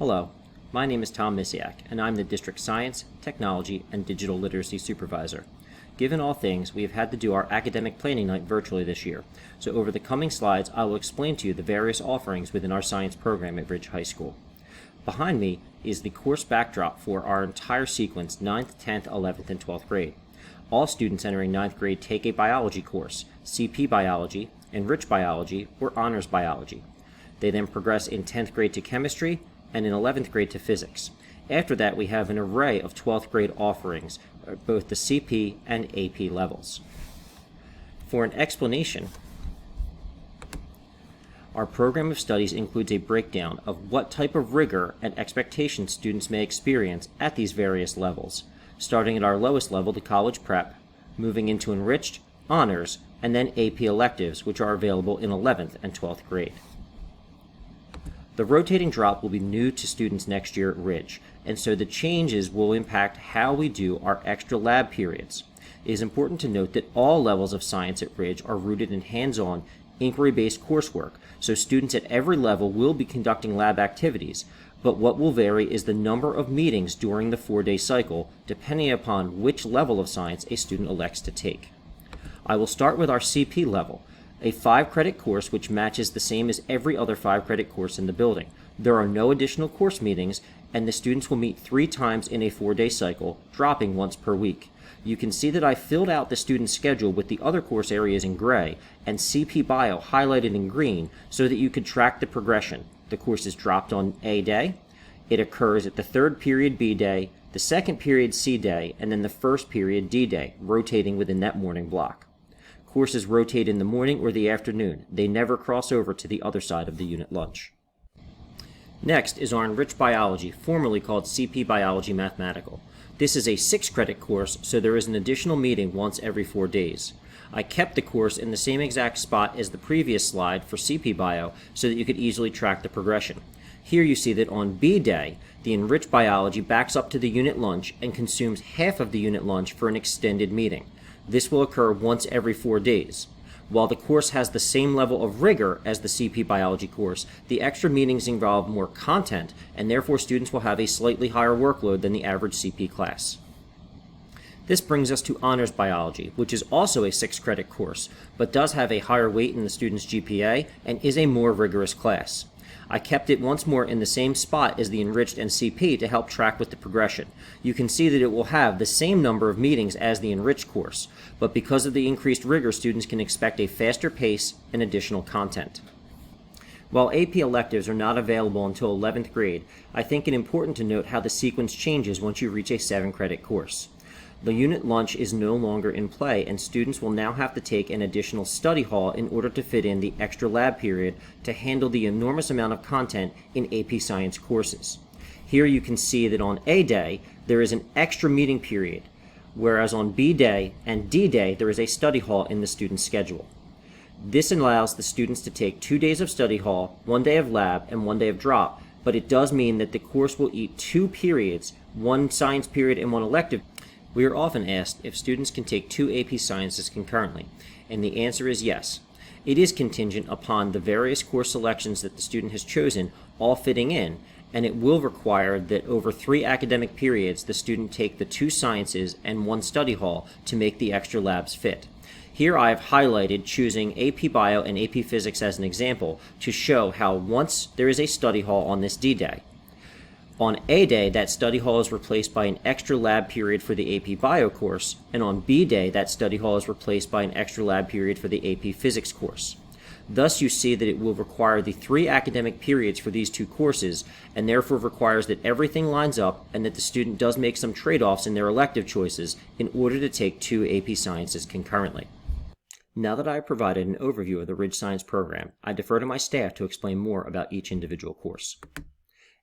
Hello, my name is Tom Misiak, and I'm the District Science, Technology, and Digital Literacy Supervisor. Given all things, we have had to do our academic planning night virtually this year, so over the coming slides I will explain to you the various offerings within our science program at Ridge High School. Behind me is the course backdrop for our entire sequence 9th, 10th, 11th, and 12th grade. All students entering 9th grade take a biology course, CP Biology, Enriched Biology, or Honors Biology. They then progress in 10th grade to chemistry, and in 11th grade to physics. After that, we have an array of 12th grade offerings, both the CP and AP levels. For an explanation, our program of studies includes a breakdown of what type of rigor and expectations students may experience at these various levels, starting at our lowest level, the college prep, moving into enriched, honors, and then AP electives, which are available in 11th and 12th grade. The rotating drop will be new to students next year at Ridge, and so the changes will impact how we do our extra lab periods. It is important to note that all levels of science at Ridge are rooted in hands-on, inquiry-based coursework, so students at every level will be conducting lab activities, but what will vary is the number of meetings during the 4-day cycle, depending upon which level of science a student elects to take. I will start with our CP level, a 5-credit course which matches the same as every other 5-credit course in the building. There are no additional course meetings, and the students will meet 3 times in a 4-day cycle, dropping once per week. You can see that I filled out the student schedule with the other course areas in gray and CP Bio highlighted in green so that you could track the progression. The course is dropped on A day, it occurs at the 3rd period B day, the 2nd period C day, and then the 1st period D day, rotating within that morning block. Courses rotate in the morning or the afternoon. They never cross over to the other side of the unit lunch. Next is our Enriched Biology, formerly called CP Biology Mathematical. This is a 6-credit course, so there is an additional meeting once every 4 days. I kept the course in the same exact spot as the previous slide for CP Bio so that you could easily track the progression. Here you see that on B day, the Enriched Biology backs up to the unit lunch and consumes half of the unit lunch for an extended meeting. This will occur once every 4 days. While the course has the same level of rigor as the CP Biology course, the extra meetings involve more content, and therefore students will have a slightly higher workload than the average CP class. This brings us to Honors Biology, which is also a 6-credit course, but does have a higher weight in the student's GPA and is a more rigorous class. I kept it once more in the same spot as the Enriched and CP to help track with the progression. You can see that it will have the same number of meetings as the Enriched course, but because of the increased rigor, students can expect a faster pace and additional content. While AP electives are not available until 11th grade, I think it important to note how the sequence changes once you reach a 7-credit course. The unit lunch is no longer in play, and students will now have to take an additional study hall in order to fit in the extra lab period to handle the enormous amount of content in AP Science courses. Here you can see that on A day, there is an extra meeting period, whereas on B day and D day, there is a study hall in the student's schedule. This allows the students to take 2 days of study hall, 1 day of lab, and 1 day of drop, but it does mean that the course will eat 2 periods, 1 science period and 1 elective. We are often asked if students can take 2 AP Sciences concurrently, and the answer is yes. It is contingent upon the various course selections that the student has chosen all fitting in, and it will require that over 3 academic periods the student take the 2 sciences and 1 study hall to make the extra labs fit. Here I have highlighted choosing AP Bio and AP Physics as an example to show how once there is a study hall on this D day, on A day, that study hall is replaced by an extra lab period for the AP Bio course, and on B day, that study hall is replaced by an extra lab period for the AP Physics course. Thus, you see that it will require the 3 academic periods for these 2 courses, and therefore requires that everything lines up and that the student does make some trade-offs in their elective choices in order to take 2 AP Sciences concurrently. Now that I have provided an overview of the Ridge Science program, I defer to my staff to explain more about each individual course.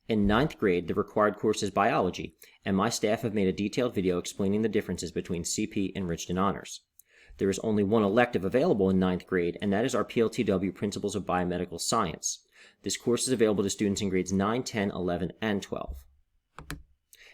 In 9th grade, the required course is biology, and my staff have made a detailed video explaining the differences between CP, Enriched, and Honors. There is only 1 elective available in 9th grade, and that is our PLTW Principles of Biomedical Science. This course is available to students in grades 9, 10, 11, and 12.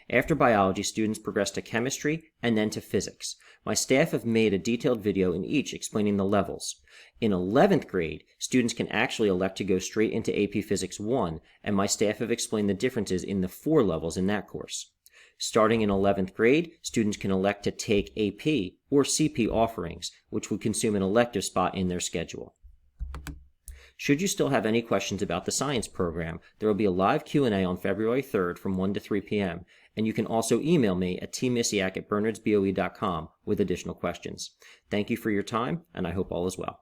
After biology, students progress to chemistry and then to physics. My staff have made a detailed video in each explaining the levels. In 11th grade, students can actually elect to go straight into AP Physics 1, and my staff have explained the differences in the 4 levels in that course. Starting in 11th grade, students can elect to take AP or CP offerings, which would consume an elective spot in their schedule. Should you still have any questions about the science program, there will be a live Q&A on February 3rd from 1 to 3 p.m., and you can also email me at tmisiak@bernardsboe.com with additional questions. Thank you for your time, and I hope all is well.